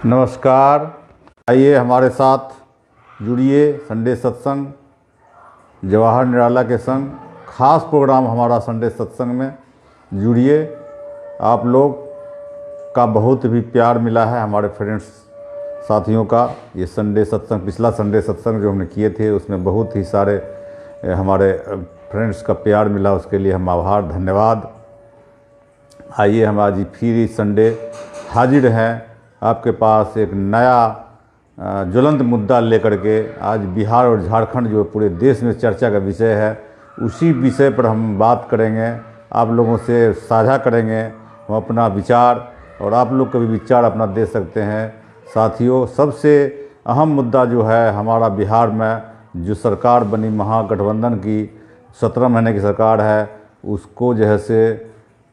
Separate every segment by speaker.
Speaker 1: नमस्कार। आइए हमारे साथ जुड़िए संडे सत्संग जवाहर निराला के संग। खास प्रोग्राम हमारा संडे सत्संग में जुड़िए। आप लोग का बहुत भी प्यार मिला है हमारे फ्रेंड्स साथियों का। ये संडे सत्संग, पिछला संडे सत्संग जो हमने किए थे उसमें बहुत ही सारे हमारे फ्रेंड्स का प्यार मिला, उसके लिए हम आभार, धन्यवाद। आइए हम आज फिर इस संडे हाजिर हैं आपके पास एक नया ज्वलंत मुद्दा लेकर के। आज बिहार और झारखंड जो पूरे देश में चर्चा का विषय है, उसी विषय पर हम बात करेंगे, आप लोगों से साझा करेंगे हम अपना विचार, और आप लोग का भी विचार अपना दे सकते हैं। साथियों, सबसे अहम मुद्दा जो है हमारा बिहार में जो सरकार बनी महागठबंधन की 17 महीने की सरकार है, उसको जो है से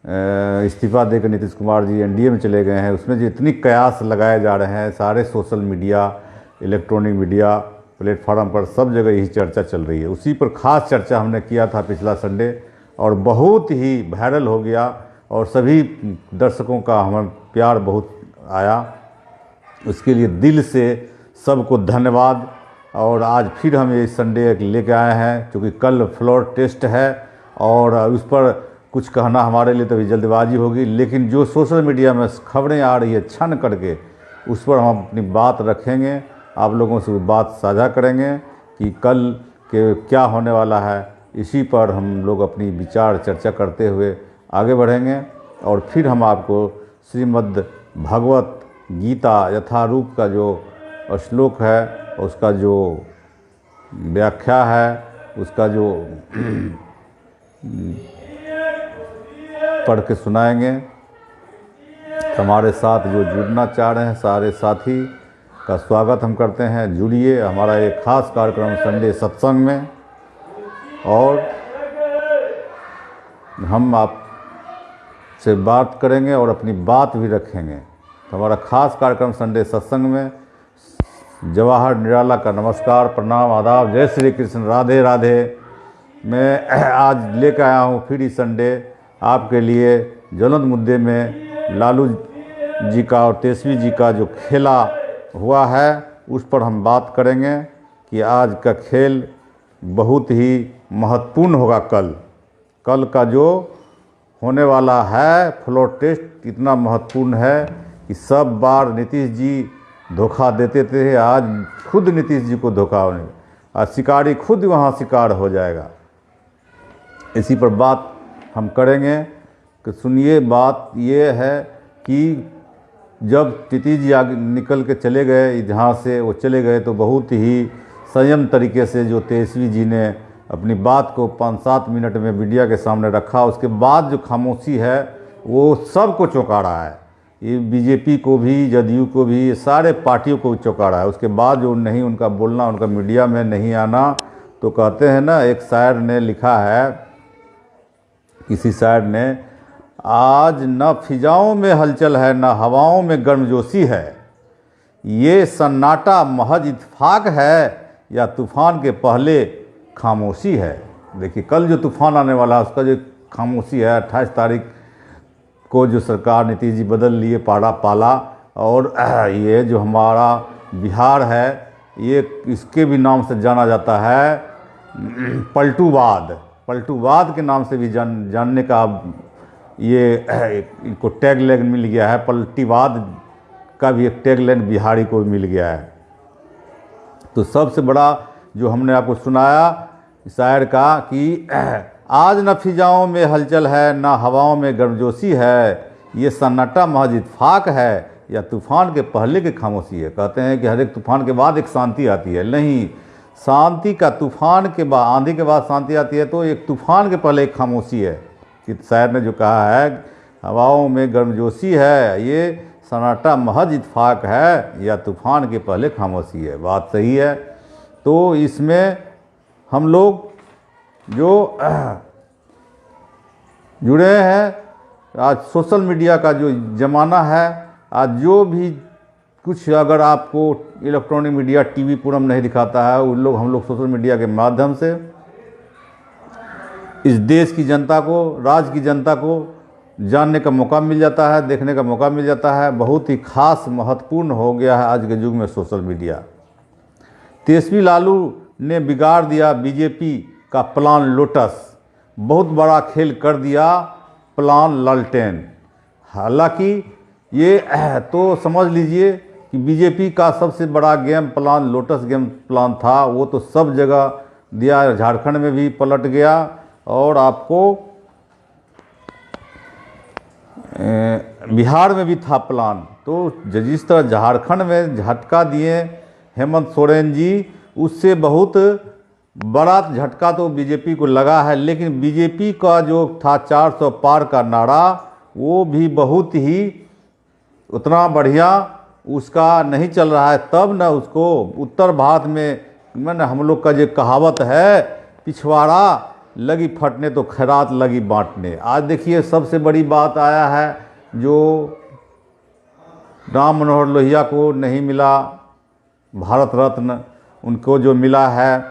Speaker 1: इस्तीफ़ा देकर नीतीश कुमार जी एनडीए में चले गए हैं। उसमें जो इतनी कयास लगाए जा रहे हैं, सारे social media, electronic media platform पर सब जगह यही चर्चा चल रही है। उसी पर खास चर्चा हमने किया था पिछला संडे, और बहुत ही वायरल हो गया और सभी दर्शकों का हमें प्यार बहुत आया। उसके लिए दिल से सबको धन्यवाद। और आज फिर हम ये संडे लेके आए हैं, क्योंकि कल फ्लोर टेस्ट है और उस पर कुछ कहना हमारे लिए तो भी जल्दबाजी होगी, लेकिन जो सोशल मीडिया में खबरें आ रही है छन करके, उस पर हम अपनी बात रखेंगे, आप लोगों से वो बात साझा करेंगे कि कल के क्या होने वाला है। इसी पर हम लोग अपनी विचार चर्चा करते हुए आगे बढ़ेंगे, और फिर हम आपको श्रीमद् भगवत गीता यथारूप का जो श्लोक है, उसका जो व्याख्या है, उसका जो पढ़ के सुनाएंगे। हमारे साथ जो जुड़ना चाह रहे हैं सारे साथी का स्वागत हम करते हैं। जुड़िए हमारा एक खास कार्यक्रम संडे सत्संग में, और हम आप से बात करेंगे और अपनी बात भी रखेंगे। तो हमारा खास कार्यक्रम संडे सत्संग में जवाहर निराला का नमस्कार, प्रणाम, आदाब, जय श्री कृष्ण, राधे राधे। मैं आज लेकर आया हूँ फिर इस संडे आपके लिए ज्वलंत मुद्दे में लालू जी का और तेजस्वी जी का जो खेला हुआ है, उस पर हम बात करेंगे कि आज का खेल बहुत ही महत्वपूर्ण होगा। कल का जो होने वाला है फ्लोर टेस्ट इतना महत्वपूर्ण है कि सब बार नीतीश जी धोखा देते थे, आज खुद नीतीश जी को धोखा होने, आज शिकारी खुद वहाँ शिकार हो जाएगा। इसी पर बात हम करेंगे कि सुनिए, बात ये है कि जब नीतीश जी आगे निकल के चले गए, जहाँ से वो चले गए, तो बहुत ही संयम तरीके से जो तेजस्वी जी ने अपनी बात को 5-7 मिनट में मीडिया के सामने रखा। उसके बाद जो खामोशी है वो सबको चौंका रहा है, ये बीजेपी को भी, जदयू को भी, सारे पार्टियों को चौंका रहा है। उसके बाद जो नहीं उनका बोलना, उनका मीडिया में नहीं आना, तो कहते हैं ना, एक शायर ने लिखा है, किसी शायर ने, आज न फिजाओं में हलचल है न हवाओं में गर्मजोशी है, ये सन्नाटा महज इत्तेफाक है या तूफान के पहले खामोशी है। देखिए, कल जो तूफान आने वाला है उसका जो खामोशी है, 28 तारीख को जो सरकार नीतीश जी बदल लिए पाला, और ये जो हमारा बिहार है, ये इसके भी नाम से जाना जाता है पलटूवाद के नाम से भी जानने का ये इनको टैग लाइन मिल गया है। पलटीवाद का भी एक टैग लाइन बिहारी को मिल गया है। तो सबसे बड़ा जो हमने आपको सुनाया शायर का कि आज न फिजाओं में हलचल है न हवाओं में गर्मजोशी है, ये सन्नाटा महज इत्तेफाक है या तूफान के पहले की खामोशी है। कहते हैं कि हर एक तूफान के बाद एक शांति आती है, नहीं, शांति का तूफान के बाद, आंधी के बाद शांति आती है, तो एक तूफान के पहले एक खामोशी है। कि शायर ने जो कहा है, हवाओं में गर्मजोशी है, ये सन्नाटा महज इत्तेफाक है या तूफान के पहले खामोशी है। बात सही है। तो इसमें हम लोग जो जुड़े हैं, आज सोशल मीडिया का जो ज़माना है, आज जो भी कुछ अगर आपको इलेक्ट्रॉनिक मीडिया, टीवी पूरम नहीं दिखाता है, हम लोग सोशल मीडिया के माध्यम से इस देश की जनता को, राज्य की जनता को जानने का मौका मिल जाता है, देखने का मौका मिल जाता है। बहुत ही खास महत्वपूर्ण हो गया है आज के युग में सोशल मीडिया। तेजस्वी लालू ने बिगाड़ दिया बीजेपी का प्लान लोटस, बहुत बड़ा खेल कर दिया प्लान लालटेन। हालांकि ये तो समझ लीजिए कि बीजेपी का सबसे बड़ा game plan lotus game plan था, वो तो सब जगह दिया, झारखंड में भी पलट गया और आपको बिहार में भी था प्लान। तो जिस तरह झारखंड में झटका दिए हेमंत सोरेन जी, उससे बहुत बड़ा झटका तो बीजेपी को लगा है। लेकिन बीजेपी का जो था 400 पार का नारा, वो भी बहुत ही उतना बढ़िया उसका नहीं चल रहा है। तब न उसको उत्तर भारत में मैंने हम लोग का जो कहावत है, पिछवाड़ा लगी फटने तो खैरात लगी बांटने। आज देखिए सबसे बड़ी बात आया है, जो राम मनोहर लोहिया को नहीं मिला भारत रत्न, उनको जो मिला है,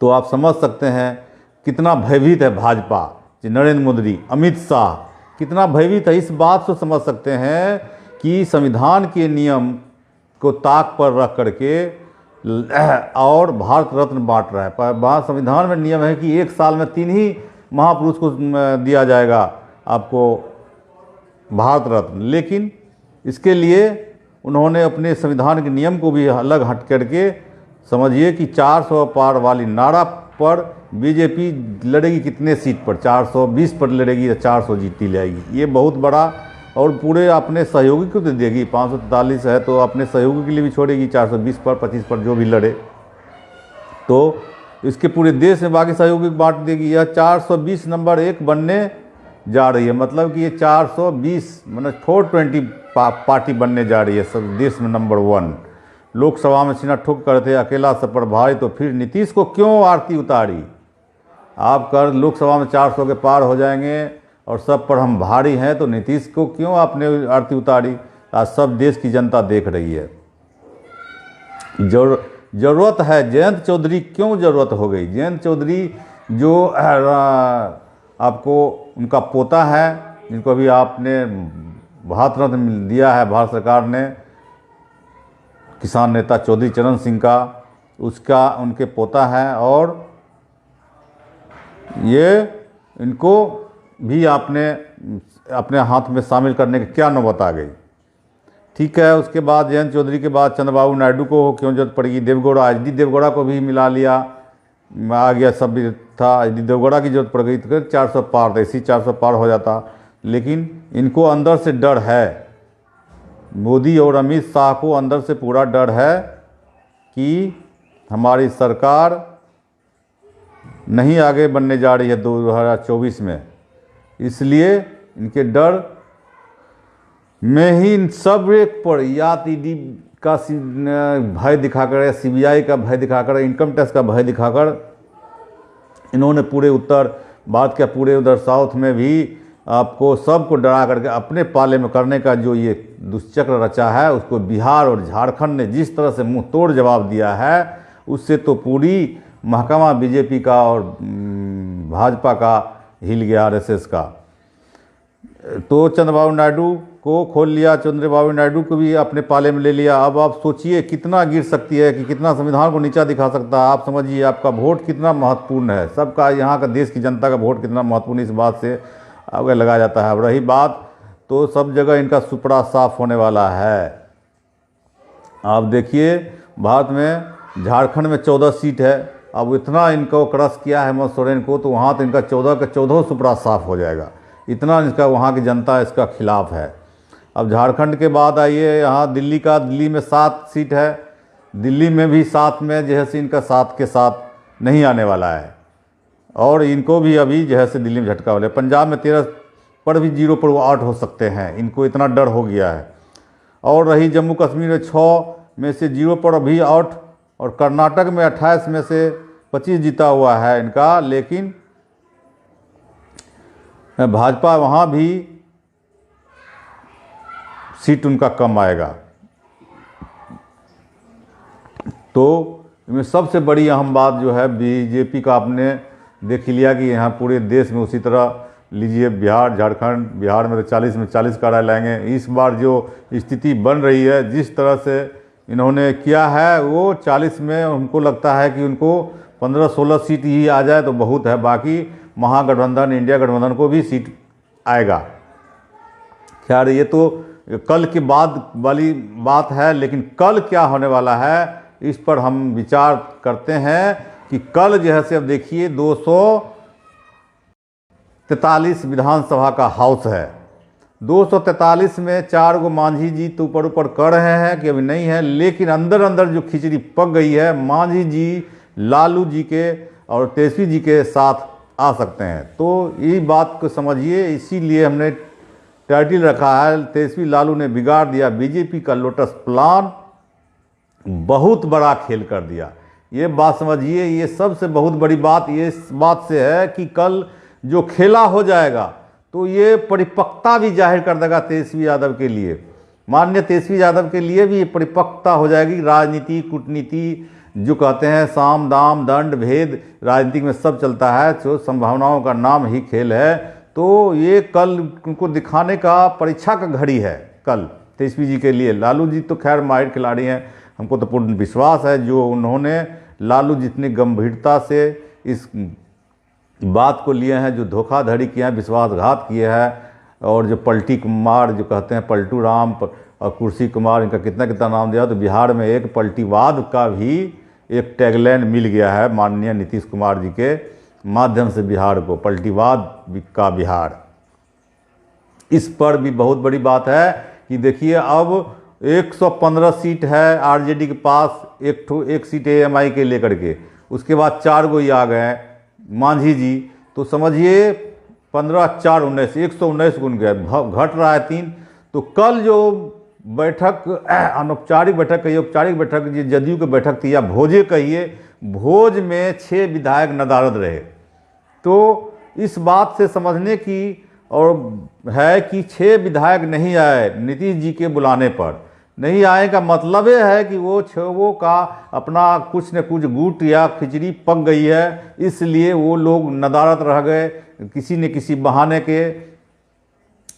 Speaker 1: तो आप समझ सकते हैं कितना भयभीत है भाजपा, नरेंद्र मोदी, अमित शाह कितना भयभीत है। इस बात से समझ सकते हैं कि संविधान के नियम को ताक पर रख करके और भारत रत्न बांट रहा है। वहाँ संविधान में नियम है कि 1 साल में 3 ही महापुरुष को दिया जाएगा आपको भारत रत्न, लेकिन इसके लिए उन्होंने अपने संविधान के नियम को भी अलग हट करके समझिए कि 400 पार वाली नारा पर बीजेपी लड़ेगी कितने सीट पर, 420 पर लड़ेगी या 400 जीतती जाएगी। ये बहुत बड़ा, और पूरे अपने सहयोगी को दे देगी। 543 है तो अपने सहयोगी के लिए भी छोड़ेगी 420 पर, 25 पर जो भी लड़े, तो इसके पूरे देश में बाकी सहयोगी बांट देगी। यह 420 नंबर 1 बनने जा रही है, मतलब कि ये 420 मतलब 420 पार्टी बनने जा रही है सब देश में नंबर 1। लोकसभा में सीना ठुक कर थे अकेला सब पर भारी, तो फिर नीतीश को क्यों आरती उतारी? आप कर लोकसभा में 400 के पार हो जाएंगे और सब पर हम भारी हैं, तो नीतीश को क्यों आपने आरती उतारी? आज सब देश की जनता देख रही है। ज़रूरत है जयंत चौधरी, क्यों ज़रूरत हो गई? जयंत चौधरी जो आपको उनका पोता है, जिनको अभी आपने भारत रत्न दिया है भारत सरकार ने, किसान नेता चौधरी चरण सिंह का, उसका उनके पोता है, और ये इनको भी आपने अपने हाथ में शामिल करने की क्या नौबत आ गई? ठीक है, उसके बाद जयंत चौधरी के बाद चंद्रबाबू नायडू को क्यों जरूरत पड़ेगी? देवगौड़ा, एच डी देवगौड़ा को भी मिला लिया, आ गया, सब भी था। एच डी देवगौड़ा की जरूरत पड़ गई तो 400 पार, ऐसी 400 पार हो जाता। लेकिन इनको अंदर से डर है, मोदी और अमित शाह को अंदर से पूरा डर है कि हमारी सरकार नहीं आगे बढ़ने जा रही है 2024 में, इसलिए इनके डर में ही इन सब एक पर या ईडी का भय दिखाकर, सीबीआई का भय दिखाकर, इनकम टैक्स का भय दिखाकर इन्होंने पूरे उत्तर भारत के पूरे उधर साउथ में भी आपको सबको डरा करके अपने पाले में करने का जो ये दुष्चक्र रचा है, उसको बिहार और झारखंड ने जिस तरह से मुंह तोड़ जवाब दिया है, उससे तो पूरी महकमा बीजेपी का और भाजपा का हिल गया, आरएसएस का। तो चंद्रबाबू नायडू को खोल लिया, चंद्रबाबू नायडू को भी अपने पाले में ले लिया। अब आप सोचिए कितना गिर सकती है, कि कितना संविधान को नीचा दिखा सकता है। आप समझिए आपका वोट कितना महत्वपूर्ण है, सबका यहाँ का देश की जनता का वोट कितना महत्वपूर्ण, इस बात से आगे लगाया जाता है। अब रही बात, तो सब जगह इनका सुपड़ा साफ होने वाला है। आप देखिए भारत में झारखंड में 14 सीट है, अब इतना इनको क्रश किया है हेमंत सोरेन को, तो वहाँ तो इनका 14 का 14 सुपड़ा साफ हो जाएगा, इतना इसका वहाँ की जनता इसका खिलाफ है। अब झारखंड के बाद आइए यहाँ दिल्ली का, दिल्ली में 7 सीट है, दिल्ली में भी 7 में जैसे इनका 7 के 7 नहीं आने वाला है, और इनको भी अभी जैसे दिल्ली में झटका वाले। पंजाब में 13 पर भी 0 पर वो आउट हो सकते हैं, इनको इतना डर हो गया है। और रही जम्मू कश्मीर में 6 में से 0 पर अभी आउट, और कर्नाटक में 28 में से 25 जीता हुआ है इनका, लेकिन भाजपा वहाँ भी सीट उनका कम आएगा। तो इनमें सबसे बड़ी अहम बात जो है बीजेपी का, आपने देख लिया कि यहाँ पूरे देश में उसी तरह लीजिए बिहार झारखंड, बिहार में तो 40 में 40 कार्यालय लाएंगे। इस बार जो स्थिति बन रही है, जिस तरह से इन्होंने किया है, वो 40 में उनको लगता है कि उनको 15-16 सीट ही आ जाए तो बहुत है, बाकी महागठबंधन इंडिया गठबंधन को भी सीट आएगा। खैर ये तो कल के बाद वाली बात है, लेकिन कल क्या होने वाला है इस पर हम विचार करते हैं कि कल जो है से अब देखिए 243 विधानसभा का हाउस है। 243 में 4 गो मांझी जी तो ऊपर ऊपर कर रहे हैं कि अभी नहीं है, लेकिन अंदर अंदर जो खिचड़ी पक गई है, मांझी जी लालू जी के और तेजस्वी जी के साथ आ सकते हैं। तो ये बात को समझिए, इसीलिए हमने टाइटल रखा है तेजस्वी लालू ने बिगाड़ दिया बीजेपी का लोटस प्लान, बहुत बड़ा खेल कर दिया। ये बात समझिए, ये सबसे बहुत बड़ी बात ये इस बात से है कि कल जो खेला हो जाएगा तो ये परिपक्वता भी जाहिर कर देगा तेजस्वी यादव के लिए, माननीय तेजस्वी यादव के लिए भी ये परिपक्वता हो जाएगी। राजनीति, कूटनीति जो कहते हैं, साम दाम दंड भेद राजनीति में सब चलता है, जो संभावनाओं का नाम ही खेल है। तो ये कल उनको दिखाने का परीक्षा का घड़ी है कल तेजस्वी जी के लिए। लालू जी तो खैर माहिर खिलाड़ी हैं, हमको तो पूर्ण विश्वास है जो उन्होंने लालू जितनी गंभीरता से इस बात को लिए हैं, जो धोखाधड़ी किए हैं, विश्वासघात किए हैं, और जो पलटी कुमार जो कहते हैं, पलटू राम और कुर्सी कुमार, इनका कितना कितना नाम दिया। तो बिहार में एक पलटीवाद का भी एक टैगलाइन मिल गया है माननीय नीतीश कुमार जी के माध्यम से बिहार को, पलटीवाद का बिहार। इस पर भी बहुत बड़ी बात है कि देखिए अब 115 सीट है आरजेडी के पास, एक सीट एएमआई के लेकर के, उसके बाद 4 गो ही आ गए मांझी जी। तो समझिए 15-4-19 119 गुण गए, घट रहा है 3। तो कल जो बैठक, अनौपचारिक बैठक कहिए, औपचारिक बैठक, जो जदयू की बैठक थी या भोजे कहिए, भोज में 6 विधायक नदारद रहे। तो इस बात से समझने की और है कि 6 विधायक नहीं आए नीतीश जी के बुलाने पर। नहीं आए का मतलब ये है कि वो 6 का अपना कुछ न कुछ गुट या खिचड़ी पक गई है, इसलिए वो लोग नदारत रह गए, किसी न किसी बहाने के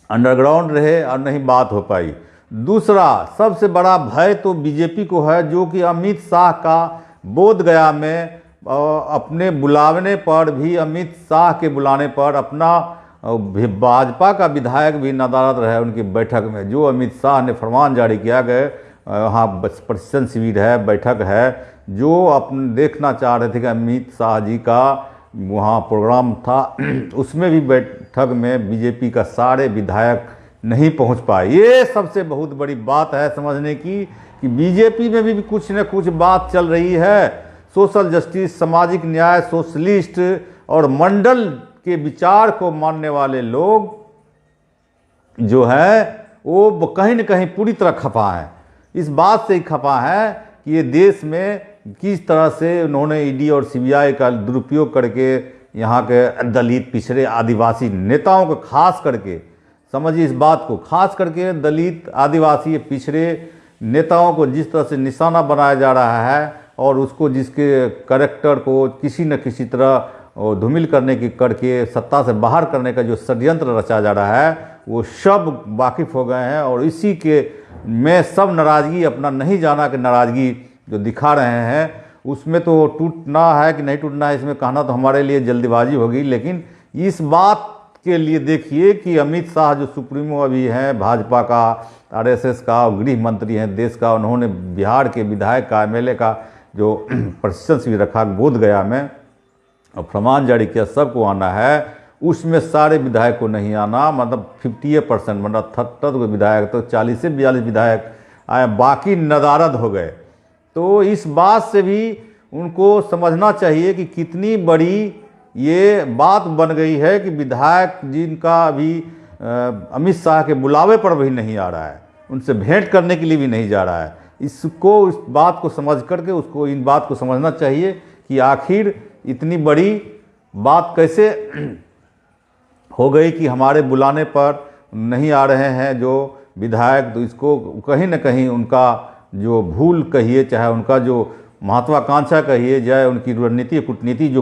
Speaker 1: अंडरग्राउंड रहे और नहीं बात हो पाई। दूसरा सबसे बड़ा भय तो बीजेपी को है, जो कि अमित शाह का बोधगया में अपने बुलाने पर भी, अमित शाह के बुलाने पर अपना भाजपा का विधायक भी नदारत रहे उनकी बैठक में। जो अमित शाह ने फरमान जारी किया गया, वहाँ प्रशिक्षण शिविर है, बैठक है, जो अपने देखना चाह रहे थे कि अमित शाह जी का वहाँ प्रोग्राम था, उसमें भी बैठक में बीजेपी का सारे विधायक नहीं पहुँच पाए। ये सबसे बहुत बड़ी बात है समझने की कि बीजेपी में भी कुछ न कुछ बात चल रही है। सोशल जस्टिस, सामाजिक न्याय, सोशलिस्ट और मंडल के विचार को मानने वाले लोग जो है वो कहीं न कहीं पूरी तरह खफा हैं। इस बात से ही खफा है कि ये देश में किस तरह से उन्होंने ईडी और सीबीआई का दुरुपयोग करके यहाँ के दलित, पिछड़े, आदिवासी नेताओं को खास करके, समझिए इस बात को, खास करके दलित, आदिवासी, पिछड़े नेताओं को जिस तरह से निशाना बनाया जा रहा है और उसको जिसके कैरेक्टर को किसी न किसी तरह धूमिल करने की करके सत्ता से बाहर करने का जो षड्यंत्र रचा जा रहा है, वो सब वाकिफ़ हो गए हैं। और इसी के में सब नाराज़गी, अपना नहीं जाना कि नाराज़गी जो दिखा रहे हैं, उसमें तो टूटना है कि नहीं टूटना है, इसमें कहना तो हमारे लिए जल्दीबाजी होगी। लेकिन इस बात के लिए देखिए कि अमित शाह जो सुप्रीमो अभी हैं भाजपा का, आरएसएस का, गृह मंत्री हैं देश का, उन्होंने बिहार के विधायक का, एमएलए का जो प्रशिक्षण शिविर रखा बोधगया में और फरमान जारी किया सबको आना है, उसमें सारे विधायक को नहीं आना, मतलब 50%, मतलब 77 विधायक, तो 40 से 42 विधायक आए, बाकी नदारद हो गए। तो इस बात से भी उनको समझना चाहिए कि कितनी बड़ी ये बात बन गई है कि विधायक जिनका अभी अमित शाह के बुलावे पर भी नहीं आ रहा है, उनसे भेंट करने के लिए भी नहीं जा रहा है। इसको, इस बात को समझ करके उसको इन बात को समझना चाहिए कि आखिर इतनी बड़ी बात कैसे हो गई कि हमारे बुलाने पर नहीं आ रहे हैं जो विधायक। तो इसको कहीं न कहीं उनका जो भूल कहिए, चाहे उनका जो महत्वाकांक्षा कहिए, चाहे उनकी रणनीति कूटनीति जो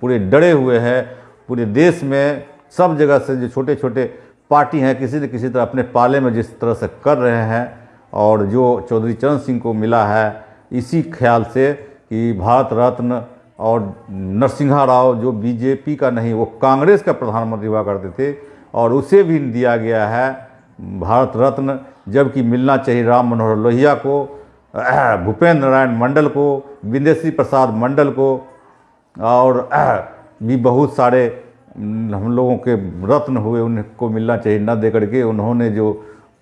Speaker 1: पूरे डरे हुए हैं, पूरे देश में सब जगह से जो छोटे छोटे पार्टी हैं किसी न किसी तरह अपने पाले में जिस तरह से कर रहे हैं, और जो चौधरी चरण सिंह को मिला है इसी ख्याल से कि भारत रत्न, और नरसिम्हा राव जो बीजेपी का नहीं वो कांग्रेस का प्रधानमंत्री हुआ करते थे, और उसे भी दिया गया है भारत रत्न, जबकि मिलना चाहिए राम मनोहर लोहिया को, भूपेंद्र नारायण मंडल को, विंदेश्वरी प्रसाद मंडल को, और भी बहुत सारे हम लोगों के रत्न हुए उनको मिलना चाहिए, न दे करके उन्होंने जो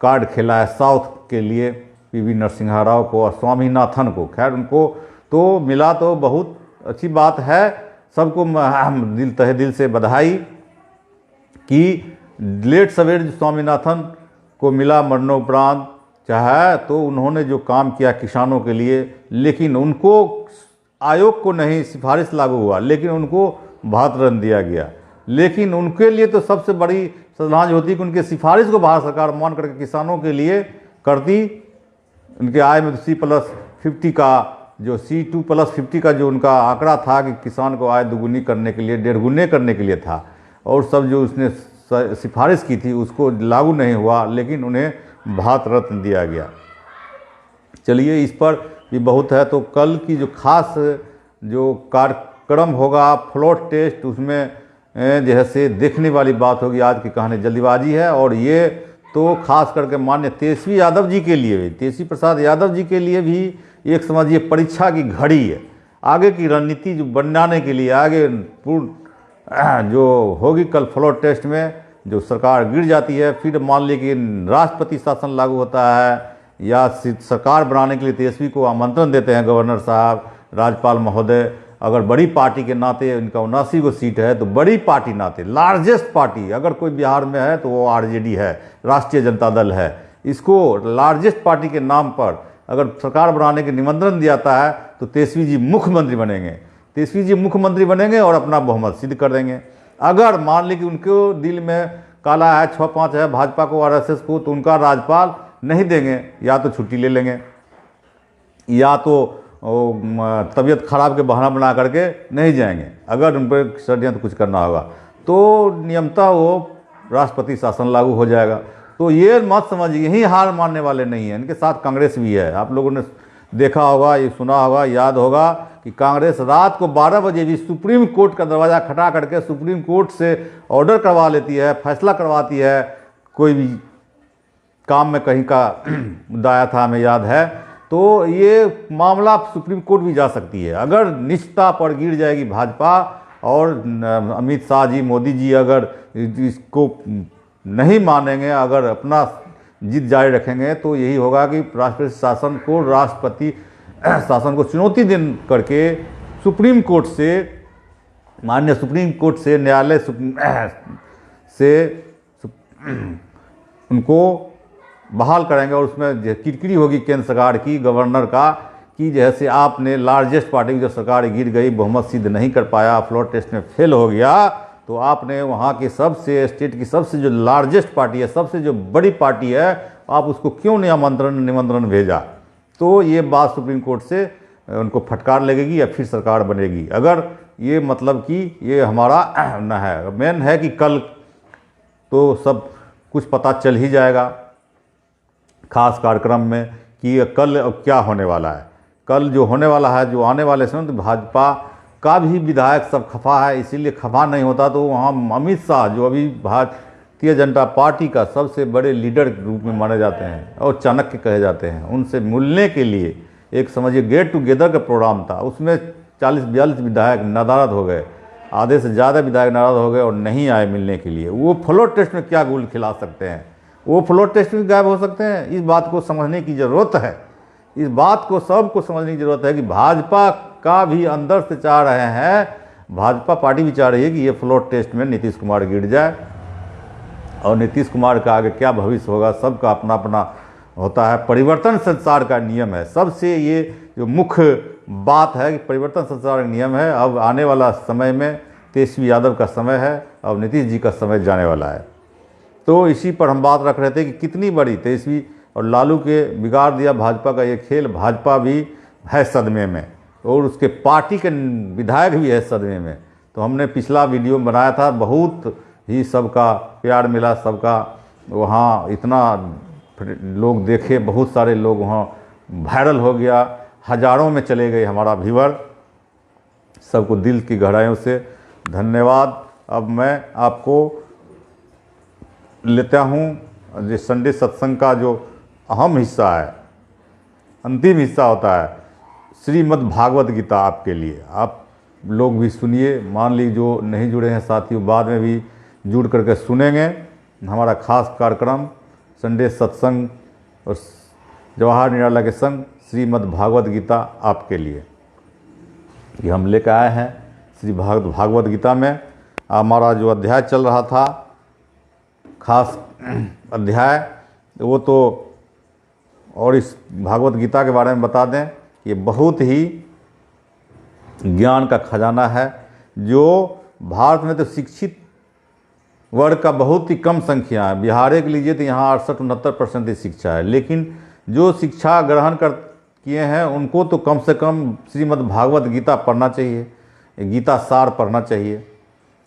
Speaker 1: कार्ड खेला है साउथ के लिए पीवी नरसिम्हा राव को और स्वामीनाथन को, खैर उनको तो मिला तो बहुत अच्छी बात है, सबको दिल तहे दिल से बधाई कि लेट सवेर स्वामीनाथन को मिला मरणोपरांत, चाहे तो उन्होंने जो काम किया किसानों के लिए, लेकिन उनको आयोग को नहीं सिफारिश लागू हुआ, लेकिन उनको भारत रत्न दिया गया। लेकिन उनके लिए तो सबसे बड़ी श्रद्धांजलि होती कि उनके सिफारिश को भारत सरकार मान करके किसानों के लिए करती। उनके आय में C+50 का जो C2+50 का जो उनका आंकड़ा था कि किसान को आय दुगुनी करने के लिए, 1.5 गुने करने के लिए था, और सब जो उसने सिफारिश की थी उसको लागू नहीं हुआ, लेकिन उन्हें भारत रत्न दिया गया। चलिए इस पर भी बहुत है, तो कल की जो खास जो कार्यक्रम होगा फ्लोट टेस्ट, उसमें जैसे देखने वाली बात होगी। आज की कहानी जल्दीबाजी है, और ये तो खास करके माननीय तेजस्वी यादव जी के लिए भी, तेजस्वी प्रसाद यादव जी के लिए भी एक समझिए परीक्षा की घड़ी है। आगे की रणनीति जो बनाने के लिए आगे पूर्ण जो होगी कल फ्लोट टेस्ट में, जो सरकार गिर जाती है, फिर मान लीजिए कि राष्ट्रपति शासन लागू होता है, या सरकार बनाने के लिए तेजस्वी को आमंत्रण देते हैं गवर्नर साहब, राज्यपाल महोदय। अगर बड़ी पार्टी के नाते इनका 79 गो सीट है, तो बड़ी पार्टी नाते लार्जेस्ट पार्टी अगर कोई बिहार में है तो वो आरजेडी है, राष्ट्रीय जनता दल है। इसको लार्जेस्ट पार्टी के नाम पर अगर सरकार बनाने के निमंत्रण दिया जाता है तो तेजस्वी जी मुख्यमंत्री बनेंगे, तेजस्वी जी मुख्यमंत्री बनेंगे और अपना बहुमत सिद्ध कर देंगे। अगर मान ली कि उनके दिल में काला है, 6-5 है भाजपा को, आरएसएस को, तो उनका राज्यपाल नहीं देंगे, या तो छुट्टी ले लेंगे, या तो तबीयत खराब के बहाना बना करके नहीं जाएंगे। अगर उन पर षड्यंत्र कुछ करना होगा तो नियमतः वो राष्ट्रपति शासन लागू हो जाएगा। तो ये मत समझिए यही हार मानने वाले नहीं हैं, इनके साथ कांग्रेस भी है। आप लोगों ने देखा होगा, ये सुना होगा, याद होगा कि कांग्रेस रात को 12 बजे भी सुप्रीम कोर्ट का दरवाज़ा खटा करके सुप्रीम कोर्ट से ऑर्डर करवा लेती है, फैसला करवाती है। कोई भी काम में कहीं का मुद्दा आया था, हमें याद है, तो ये मामला सुप्रीम कोर्ट भी जा सकती है। अगर निष्ठा पर गिर जाएगी भाजपा और अमित शाह जी, मोदी जी अगर इसको नहीं मानेंगे, अगर अपना जिद जारी रखेंगे, तो यही होगा कि राष्ट्रपति शासन को, राष्ट्रपति शासन को चुनौती दे करके सुप्रीम कोर्ट से, माननीय सुप्रीम कोर्ट से, न्यायालय से उनको बहाल करेंगे। और उसमें किरकिरी होगी केंद्र सरकार की, गवर्नर का, कि जैसे आपने लार्जेस्ट पार्टी की जो सरकार गिर गई, बहुमत सिद्ध नहीं कर पाया, फ्लोर टेस्ट में फेल हो गया, तो आपने वहाँ की सबसे स्टेट की सबसे जो लार्जेस्ट पार्टी है, सबसे जो बड़ी पार्टी है, आप उसको क्यों नहीं निमंत्रण भेजा। तो ये बात सुप्रीम कोर्ट से उनको फटकार लगेगी या फिर सरकार बनेगी। अगर ये मतलब कि ये हमारा न है, मेन है कि कल तो सब कुछ पता चल ही जाएगा खास कार्यक्रम में कि कल क्या होने वाला है। कल जो होने वाला है, जो आने वाले समय, तो भाजपा का भी विधायक सब खफा है। इसीलिए खफा नहीं होता तो वहाँ अमित शाह जो अभी भारतीय जनता पार्टी का सबसे बड़े लीडर के रूप में माने जाते हैं और चाणक्य कहे जाते हैं, उनसे मिलने के लिए एक समझिए गेट टुगेदर का प्रोग्राम था। उसमें 40-42 विधायक नाराज हो गए, आधे से ज़्यादा विधायक नाराज हो गए और नहीं आए मिलने के लिए। वो फ्लोर टेस्ट में क्या गुल खिला सकते हैं, वो फ्लोर टेस्ट में गायब हो सकते हैं। इस बात को समझने की ज़रूरत है, इस बात को सबको समझने की ज़रूरत है कि भाजपा का भी अंदर से चाह रहे हैं, भाजपा पार्टी भी चाह रही है कि ये फ्लोर टेस्ट में नीतीश कुमार गिर जाए। और नीतीश कुमार का आगे क्या भविष्य होगा, सबका अपना अपना होता है। परिवर्तन संसार का नियम है, सबसे ये जो मुख्य बात है कि परिवर्तन संसार का नियम है। अब आने वाला समय में तेजस्वी यादव का समय है, अब नीतीश जी का समय जाने वाला है। तो इसी पर हम बात रख रहे थे कि कितनी बड़ी तेजस्वी और लालू के बिगाड़ दिया भाजपा का ये खेल। भाजपा भी है सदमे में और उसके पार्टी के विधायक भी है सदमे में। तो हमने पिछला वीडियो बनाया था, बहुत ही सबका प्यार मिला, सबका वहाँ इतना लोग देखे, बहुत सारे लोग वहाँ वायरल हो गया, हज़ारों में चले गए हमारा व्यूअर। सबको दिल की गहराइयों से धन्यवाद। अब मैं आपको लेता हूँ जो संडे सत्संग का जो अहम हिस्सा है, अंतिम हिस्सा होता है, श्रीमद् भागवत गीता आपके लिए। आप लोग भी सुनिए, मान लीजिए जो नहीं जुड़े हैं साथियों, बाद में भी जुड़ करके सुनेंगे हमारा खास कार्यक्रम संडे सत्संग और जवाहर निराला के संग श्रीमद् भागवत गीता आपके लिए। ये हम लेकर आए हैं श्री भागवत गीता में। हमारा जो अध्याय चल रहा था, खास अध्याय, वो तो, और इस भागवत गीता के बारे में बता दें, ये बहुत ही ज्ञान का खजाना है। जो भारत में तो शिक्षित वर्ग का बहुत ही कम संख्या है। बिहार के लीजिए तो यहाँ 68-69% ही शिक्षा है, लेकिन जो शिक्षा ग्रहण किए हैं उनको तो कम से कम श्रीमद् भागवत गीता पढ़ना चाहिए, गीता सार पढ़ना चाहिए।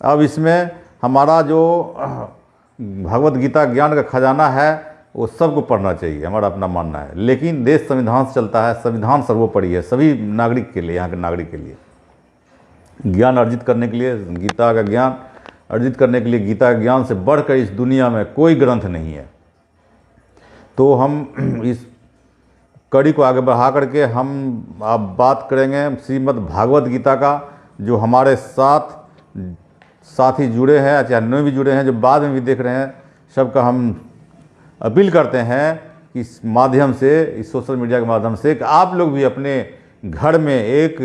Speaker 1: अब इसमें हमारा जो भगवत गीता ज्ञान का खजाना है वो सबको पढ़ना चाहिए, हमारा अपना मानना है। लेकिन देश संविधान से चलता है, संविधान सर्वोपरि है सभी नागरिक के लिए, यहाँ के नागरिक के लिए। ज्ञान अर्जित करने के लिए, गीता का ज्ञान अर्जित करने के लिए, गीता के ज्ञान से बढ़कर इस दुनिया में कोई ग्रंथ नहीं है। तो हम इस कड़ी को आगे बढ़ा करके हम अब बात करेंगे श्रीमद् भागवत गीता का। जो हमारे साथ साथी जुड़े हैं, चाहे नए भी जुड़े हैं, जो बाद में भी देख रहे हैं, सबका हम अपील करते हैं कि इस माध्यम से, इस सोशल मीडिया के माध्यम से, कि आप लोग भी अपने घर में एक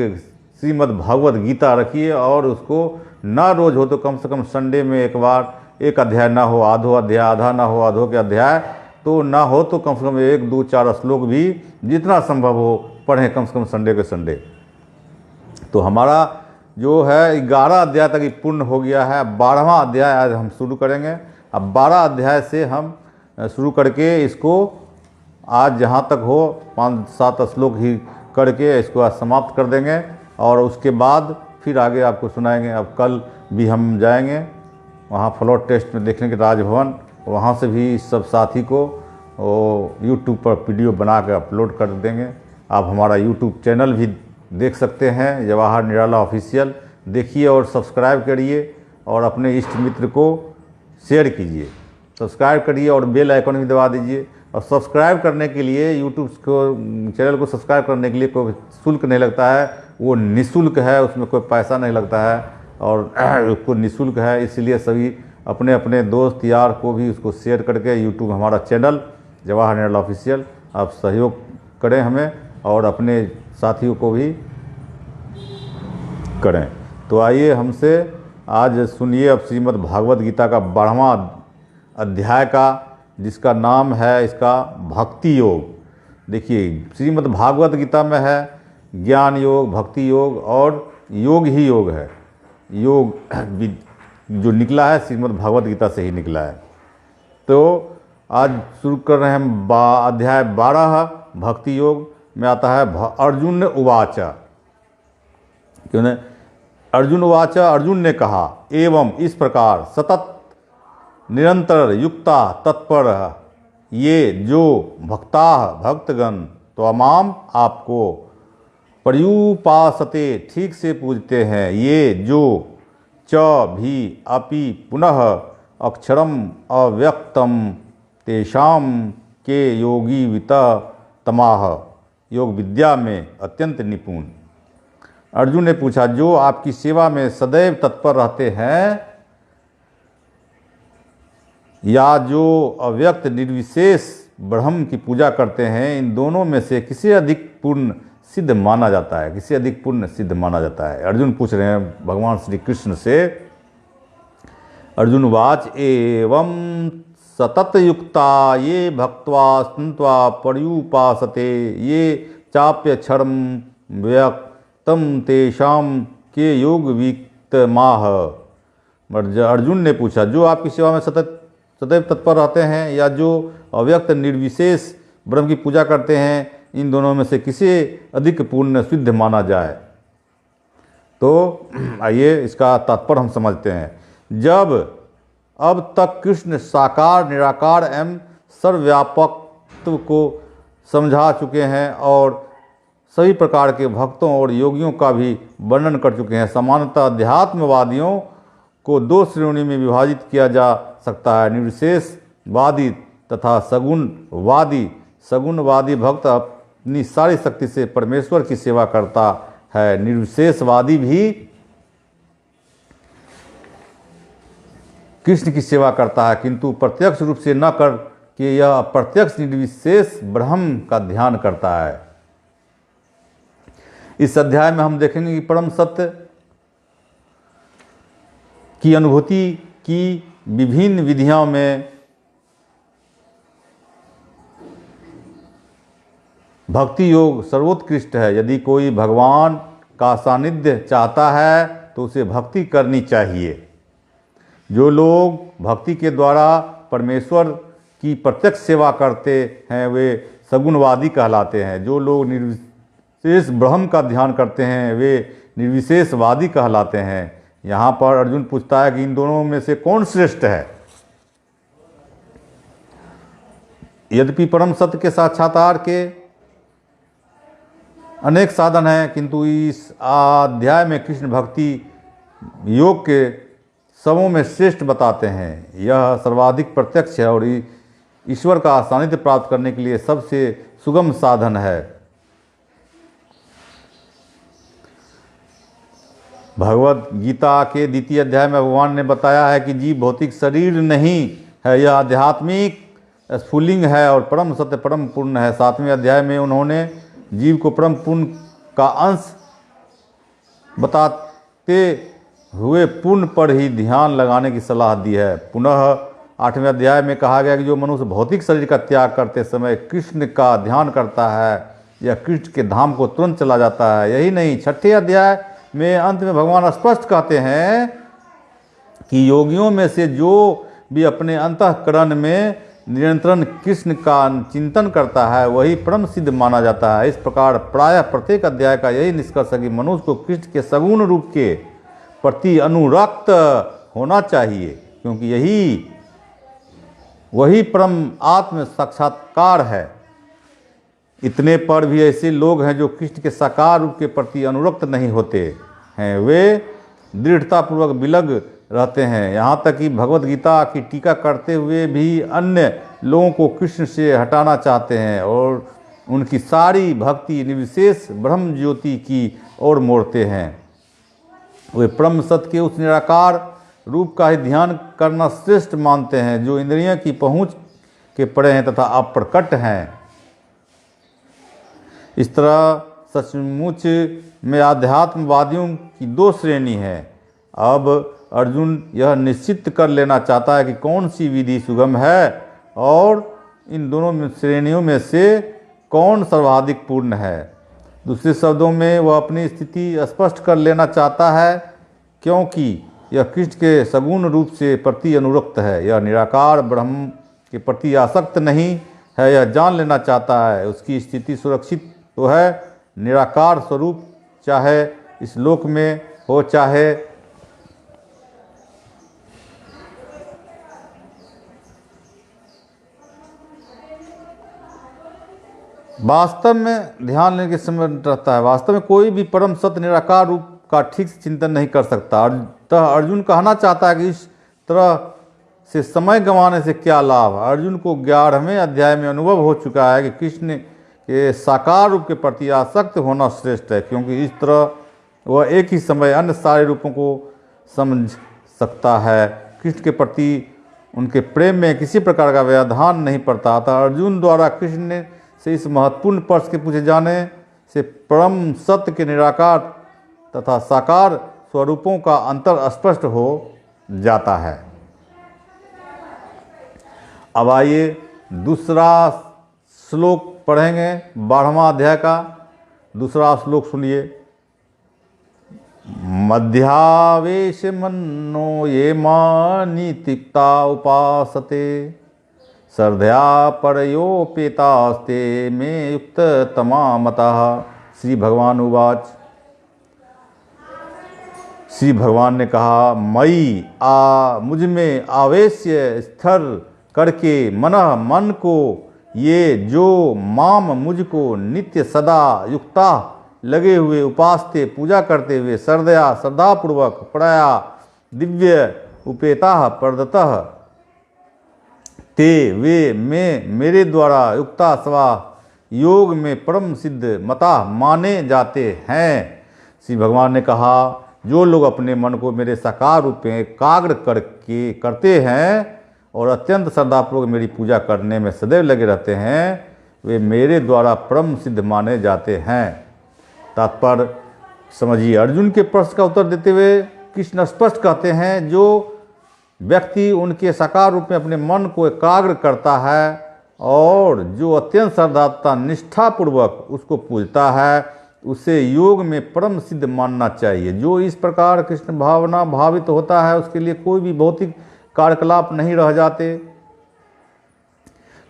Speaker 1: श्रीमद् भागवत गीता रखिए और उसको ना रोज हो तो कम से कम संडे में एक बार, एक अध्याय ना हो आधो अध्याय, आधा ना हो आधो के अध्याय, तो ना हो तो कम से कम 1-2-4 श्लोक भी जितना संभव हो पढ़ें, कम से कम संडे के संडे। तो हमारा जो है 11 अध्याय तक पूर्ण हो गया है। 12वां अध्याय आज हम शुरू करेंगे। अब 12 अध्याय से हम शुरू करके इसको आज जहाँ तक हो 5-7 श्लोक ही करके इसको आज समाप्त कर देंगे, और उसके बाद फिर आगे आपको सुनाएंगे। अब कल भी हम जाएंगे वहाँ फ्लोर टेस्ट में देखने के राजभवन, वहाँ से भी सब साथी को यूट्यूब पर वीडियो बना कर अपलोड कर देंगे। आप हमारा यूट्यूब चैनल भी देख सकते हैं, जवाहर निराला ऑफिशियल, देखिए और सब्सक्राइब करिए और अपने इष्ट मित्र को शेयर कीजिए, सब्सक्राइब करिए और बेल आइकन भी दबा दीजिए। और सब्सक्राइब करने के लिए, यूट्यूब को चैनल को सब्सक्राइब करने के लिए कोई शुल्क नहीं लगता है, वो निःशुल्क है, उसमें कोई पैसा नहीं लगता है और उसको निःशुल्क है। इसलिए सभी अपने अपने दोस्त यार को भी उसको शेयर करके, यूट्यूब हमारा चैनल जवाहर निराला ऑफिशियल, आप सहयोग करें हमें और अपने साथियों को भी करें। तो आइए हमसे आज सुनिए अब श्रीमद् भागवत गीता का 12वां अध्याय का, जिसका नाम है इसका भक्ति योग। देखिए श्रीमद् भागवत गीता में है ज्ञान योग, भक्ति योग और योग ही योग है। योग जो निकला है श्रीमद् भागवत गीता से ही निकला है। तो आज शुरू कर रहे हैं हम अध्याय 12 भक्ति योग में आता है अर्जुन उवाच। क्यों ने अर्जुन उवाच, अर्जुन ने कहा, एवं इस प्रकार सतत निरंतर युक्ता तत्पर ये जो भक्ता भक्तगण त्वमाम आपको पर्युपासते ठीक से पूजते हैं, ये जो च भी अपि पुनः अक्षरम अव्यक्तम तेषाम के योगी वित तमाह योग विद्या में अत्यंत निपुण। अर्जुन ने पूछा, जो आपकी सेवा में सदैव तत्पर रहते हैं या जो अव्यक्त निर्विशेष ब्रह्म की पूजा करते हैं, इन दोनों में से किसे अधिक पूर्ण सिद्ध माना जाता है, किसे अधिक पूर्ण सिद्ध माना जाता है। अर्जुन पूछ रहे हैं भगवान श्री कृष्ण से। अर्जुन वाच, एवं सतत युक्ता ये भक्त्वा स्नुत्वा पर्युपासते ये चाप्य क्षरम व्यक्तम तेषाम के योग वित्तमाह। अर्जुन ने पूछा, जो आपकी सेवा में सदैव तत्पर रहते हैं या जो अव्यक्त निर्विशेष ब्रह्म की पूजा करते हैं, इन दोनों में से किसे अधिक पूर्ण सिद्ध माना जाए। तो आइए इसका तात्पर्य हम समझते हैं। जब अब तक कृष्ण साकार, निराकार एवं सर्वव्यापकत्व को समझा चुके हैं और सभी प्रकार के भक्तों और योगियों का भी वर्णन कर चुके हैं। सामान्यतः अध्यात्मवादियों को दो श्रेणी में विभाजित किया जा सकता है, निर्विशेषवादी तथा सगुणवादी। सगुणवादी भक्त अपनी सारी शक्ति से परमेश्वर की सेवा करता है। निर्विशेषवादी भी कृष्ण की सेवा करता है, किंतु प्रत्यक्ष रूप से न कर के यह प्रत्यक्ष निर्विशेष ब्रह्म का ध्यान करता है। इस अध्याय में हम देखेंगे कि परम सत्य की अनुभूति की विभिन्न विधियों में भक्ति योग सर्वोत्कृष्ट है। यदि कोई भगवान का सानिध्य चाहता है तो उसे भक्ति करनी चाहिए। जो लोग भक्ति के द्वारा परमेश्वर की प्रत्यक्ष सेवा करते हैं वे सगुणवादी कहलाते हैं। जो लोग निर्विशेष ब्रह्म का ध्यान करते हैं वे निर्विशेषवादी कहलाते हैं। यहाँ पर अर्जुन पूछता है कि इन दोनों में से कौन श्रेष्ठ है। यद्यपि परम सत्य के साक्षात्कार के अनेक साधन हैं, किंतु इस अध्याय में कृष्ण भक्ति योग के सबों में श्रेष्ठ बताते हैं। यह सर्वाधिक प्रत्यक्ष है और ईश्वर का सानिध्य प्राप्त करने के लिए सबसे सुगम साधन है। भगवद गीता के द्वितीय अध्याय में भगवान ने बताया है कि जीव भौतिक शरीर नहीं है, यह आध्यात्मिक स्फुलिंग है और परम सत्य परम पूर्ण है। 7वें अध्याय में उन्होंने जीव को परम पूर्ण का अंश बताते हुए पूर्ण पर ही ध्यान लगाने की सलाह दी है। पुनः 8वें अध्याय में कहा गया कि जो मनुष्य भौतिक शरीर का त्याग करते समय कृष्ण का ध्यान करता है या कृष्ण के धाम को तुरंत चला जाता है। यही नहीं, 6ठे अध्याय में अंत में भगवान स्पष्ट कहते हैं कि योगियों में से जो भी अपने अंतःकरण में निरंतर कृष्ण का चिंतन करता है वही परम सिद्ध माना जाता है। इस प्रकार प्रायः प्रत्येक अध्याय का यही निष्कर्ष है कि मनुष्य को कृष्ण के सगुण रूप के प्रति अनुरक्त होना चाहिए, क्योंकि वही परम आत्म साक्षात्कार है। इतने पर भी ऐसे लोग हैं जो कृष्ण के साकार रूप के प्रति अनुरक्त नहीं होते हैं, वे दृढ़तापूर्वक विलग रहते हैं। यहाँ तक कि भगवद गीता की टीका करते हुए भी अन्य लोगों को कृष्ण से हटाना चाहते हैं और उनकी सारी भक्ति निर्विशेष ब्रह्म ज्योति की ओर मोड़ते हैं। वे परम सत्य के उस निराकार रूप का ही ध्यान करना श्रेष्ठ मानते हैं जो इंद्रियों की पहुँच के परे हैं तथा अप्रकट हैं। इस तरह सचमुच में आध्यात्मवादियों की दो श्रेणी है। अब अर्जुन यह निश्चित कर लेना चाहता है कि कौन सी विधि सुगम है और इन दोनों श्रेणियों में से कौन सर्वाधिक पूर्ण है। दूसरे शब्दों में वह अपनी स्थिति स्पष्ट कर लेना चाहता है, क्योंकि यह कृष्ण के सगुण रूप से प्रति अनुरक्त है, यह निराकार ब्रह्म के प्रति आसक्त नहीं है। यह जान लेना चाहता है उसकी स्थिति सुरक्षित तो है निराकार स्वरूप, चाहे इस लोक में हो चाहे वास्तव में ध्यान लेने के समय रहता है। वास्तव में कोई भी परम सत्य निराकार रूप का ठीक से चिंतन नहीं कर सकता। अतः अर्जुन कहना चाहता है कि इस तरह से समय गंवाने से क्या लाभ। अर्जुन को 11वें अध्याय में अनुभव हो चुका है कि कृष्ण के साकार रूप के प्रति आसक्त होना श्रेष्ठ है, क्योंकि इस तरह वह एक ही समय अन्य सारे रूपों को समझ सकता है। कृष्ण के प्रति उनके प्रेम में किसी प्रकार का व्यवधान नहीं पड़ता। अतः अर्जुन द्वारा कृष्ण से इस महत्वपूर्ण प्रश्न के पूछे जाने से परम सत्य के निराकार तथा साकार स्वरूपों का अंतर स्पष्ट हो जाता है। अब आइए दूसरा श्लोक पढ़ेंगे 12वां अध्याय का दूसरा श्लोक सुनिए। मध्यावेश मन्नो ये मानि तिक्ता उपासते श्रद्धया परयोपेतास्ते मे युक्त तमा मतः। श्री भगवान उवाच श्री भगवान ने कहा, मई मुझ में आवेश स्थिर करके मन को ये जो माम मुझको नित्य सदा युक्ता लगे हुए उपासते पूजा करते हुए श्रद्धापूर्वक पराया दिव्य उपेता प्रदतः ते वे में मेरे द्वारा युक्ता स्वा योग में परम सिद्ध मता माने जाते हैं। श्री भगवान ने कहा, जो लोग अपने मन को मेरे साकार रूप में एकाग्र करके करते हैं और अत्यंत श्रद्धापूर्वक मेरी पूजा करने में सदैव लगे रहते हैं, वे मेरे द्वारा परम सिद्ध माने जाते हैं। तात्पर्य समझिए। अर्जुन के प्रश्न का उत्तर देते हुए कृष्ण स्पष्ट कहते हैं, जो व्यक्ति उनके साकार रूप में अपने मन को एकाग्र करता है और जो अत्यंत श्रद्धा निष्ठापूर्वक उसको पूजता है, उसे योग में परम सिद्ध मानना चाहिए। जो इस प्रकार कृष्ण भावना भावित होता है, उसके लिए कोई भी भौतिक कार्यकलाप नहीं रह जाते,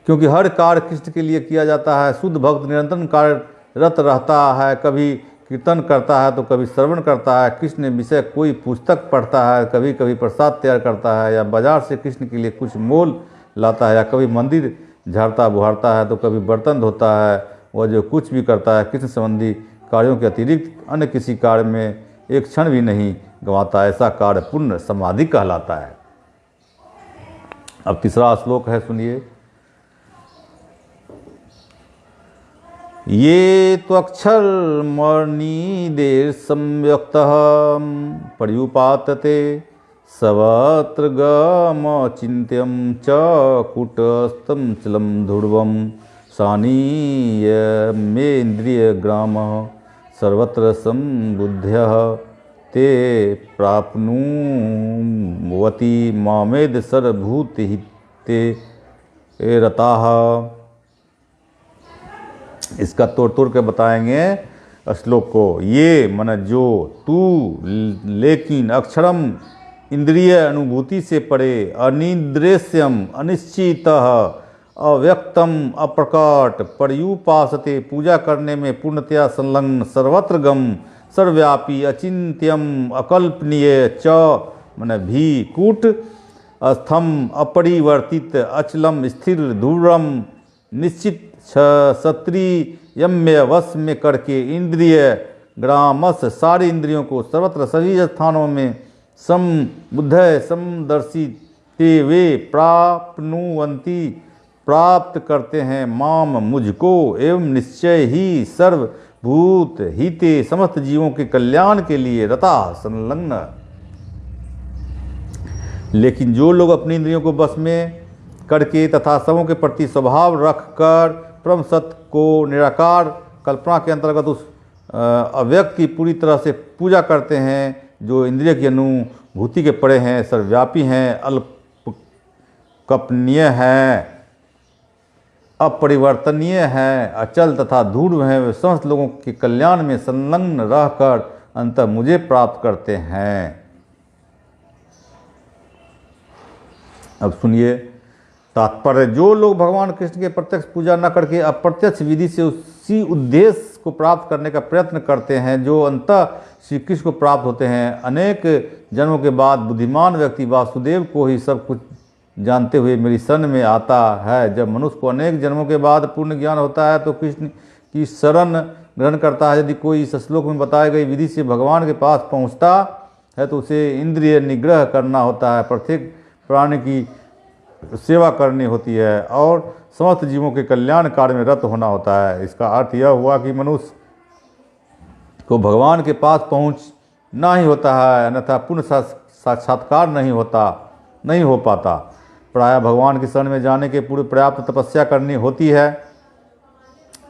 Speaker 1: क्योंकि हर कार्य कृष्ण के लिए किया जाता है। शुद्ध भक्त निरंतर कार्यरत रहता है, कभी कीर्तन करता है तो कभी श्रवण करता है, कृष्ण विषय कोई पुस्तक पढ़ता है, कभी कभी प्रसाद तैयार करता है, या बाजार से कृष्ण के लिए कुछ मोल लाता है, या कभी मंदिर झाड़ता बुहारता है तो कभी बर्तन धोता है। वह जो कुछ भी करता है कृष्ण संबंधी कार्यों के अतिरिक्त अन्य किसी कार्य में एक क्षण भी नहीं गंवाता। ऐसा कार्य पूर्ण समाधि कहलाता है। अब तीसरा श्लोक है, सुनिए। ये त्वक्षर मणिदेर संव्यक्तः पर्युपातते सर्वत्र गमचिन्त्यं च कूटस्थं चलं ध्रुवं सानीयमेन्द्रियग्रामः सर्वत्र संबुध्यः ते प्राप्नुवति मामेद सर्वभूतहिते रताः। इसका तोड़ के बताएंगे श्लोक को। ये मन जो तू, लेकिन अक्षरम इंद्रिय अनुभूति से परे, अनिदृश्यम अनिश्चितः अव्यक्तम अप्रकट पर्युपासते पूजा करने में पूर्णतया संलग्न, सर्वत्र गम सर्वव्यापी अचिंत्यम अकल्पनीय च मन भी कूट स्थम अपरिवर्तित अचलम स्थिर धूरम निश्चित क्षत्रियम्य वश में करके इंद्रिय ग्रामस सारे इंद्रियों को सर्वत्र सभी स्थानों में समबुद्ध समदर्शी ते वे प्राप्नुवंती प्राप्त करते हैं माम मुझको एवं निश्चय ही सर्वभूत हिते समस्त जीवों के कल्याण के लिए रता संलग्न। लेकिन जो लोग अपनी इंद्रियों को बस में करके तथा सबों के प्रति स्वभाव रखकर परम सत्य को निराकार कल्पना के अंतर्गत उस अव्यक्त की पूरी तरह से पूजा करते हैं, जो इंद्रिय की अनुभूति के परे हैं, सर्वव्यापी हैं, अल्पकल्पनीय हैं, अपरिवर्तनीय हैं, अचल तथा ध्रुव हैं, वे समस्त लोगों के कल्याण में संलग्न रहकर अंततः मुझे प्राप्त करते हैं। अब सुनिए तात्पर्य। जो लोग भगवान कृष्ण के प्रत्यक्ष पूजा न करके अप्रत्यक्ष विधि से उसी उद्देश्य को प्राप्त करने का प्रयत्न करते हैं जो अंततः श्री कृष्ण को प्राप्त होते हैं, अनेक जन्मों के बाद बुद्धिमान व्यक्ति वासुदेव को ही सब कुछ जानते हुए मेरी शरण में आता है। जब मनुष्य को अनेक जन्मों के बाद पूर्ण ज्ञान होता है तो कृष्ण की शरण ग्रहण करता है। यदि कोई इस श्लोक में बताई गई विधि से भगवान के पास पहुंचता है तो उसे इंद्रिय निग्रह करना होता है, प्रत्येक प्राणी की सेवा करनी होती है और समस्त जीवों के कल्याण कार्य में रत होना होता है। इसका अर्थ यह हुआ कि मनुष्य को भगवान के पास पहुंचना ही होता है, अन्यथा पूर्ण साक्षात्कार नहीं हो पाता। प्रायः भगवान की शरण में जाने के पूर्व पर्याप्त तपस्या करनी होती है।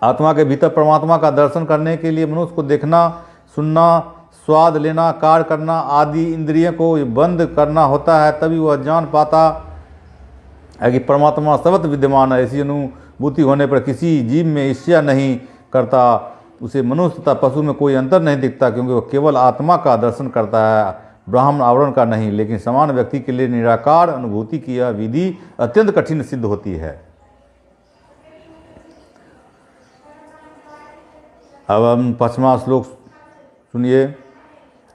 Speaker 1: आत्मा के भीतर परमात्मा का दर्शन करने के लिए मनुष्य को देखना, सुनना, स्वाद लेना, कार्य करना आदि इंद्रियों को बंद करना होता है, तभी वह जान पाता है कि परमात्मा सर्वत्र विद्यमान है। ऐसी अनुभूति होने पर किसी जीव में ईर्ष्या नहीं करता, उसे मनुष्य तथा पशु में कोई अंतर नहीं दिखता, क्योंकि वह केवल आत्मा का दर्शन करता है, ब्राह्मण आवरण का नहीं। लेकिन समान व्यक्ति के लिए निराकार अनुभूति की यह विधि अत्यंत कठिन सिद्ध होती है। अब हम 5वां श्लोक सुनिए।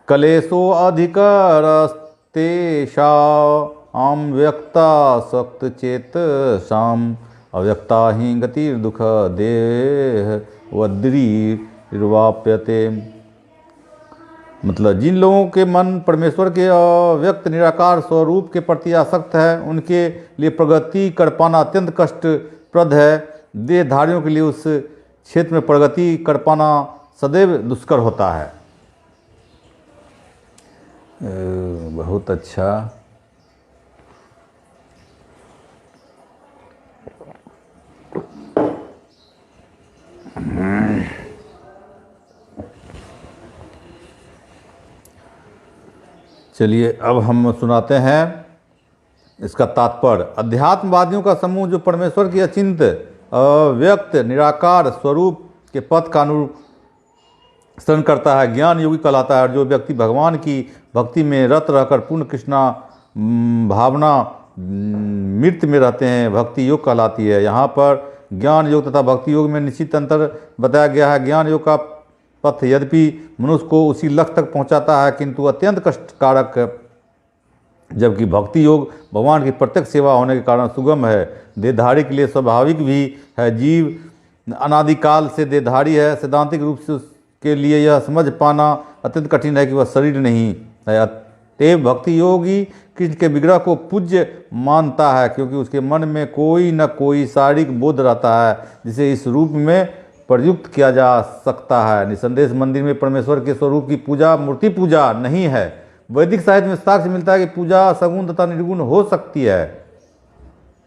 Speaker 1: कलेशो अधिकरस्तेषां व्यक्ता सक्त चेतसाम अव्यक्ता ही गतिर्दुख देह वद्रीर्वाप्यते। मतलब जिन लोगों के मन परमेश्वर के अव्यक्त निराकार स्वरूप के प्रति आसक्त है, उनके लिए प्रगति कर पाना अत्यंत कष्टप्रद है। देहधारियों के लिए उस क्षेत्र में प्रगति कर पाना सदैव दुष्कर होता है। बहुत अच्छा। चलिए अब हम सुनाते हैं इसका तात्पर्य। अध्यात्मवादियों का समूह जो परमेश्वर की अचिंत अव्यक्त निराकार स्वरूप के पथ का अनुसरण करता है, ज्ञान योगी कहलाता है। और जो व्यक्ति भगवान की भक्ति में रत रहकर पूर्ण कृष्णा भावना मृत में रहते हैं, भक्ति योग कहलाती है। यहाँ पर ज्ञान योग तथा भक्ति योग में निश्चित अंतर बताया गया है। ज्ञान योग का पथ यद्यपि मनुष्य को उसी लक्ष्य तक पहुँचाता है, किंतु अत्यंत कष्टकारक, जबकि भक्ति योग भगवान की प्रत्यक्ष सेवा होने के कारण सुगम है। देहधारी के लिए स्वाभाविक भी है। जीव अनादिकाल से देहधारी है। सैद्धांतिक रूप से उसके लिए यह समझ पाना अत्यंत कठिन है कि वह शरीर नहीं है। अतएव भक्ति योगी कृष्ण के विग्रह को पूज्य मानता है, क्योंकि उसके मन में कोई न कोई शारीरिक बोध रहता है जिसे इस रूप में प्रयुक्त किया जा सकता है। निसंदेह मंदिर में परमेश्वर के स्वरूप की पूजा मूर्ति पूजा नहीं है। वैदिक साहित्य में साक्ष्य मिलता है कि पूजा सगुण तथा निर्गुण हो सकती है।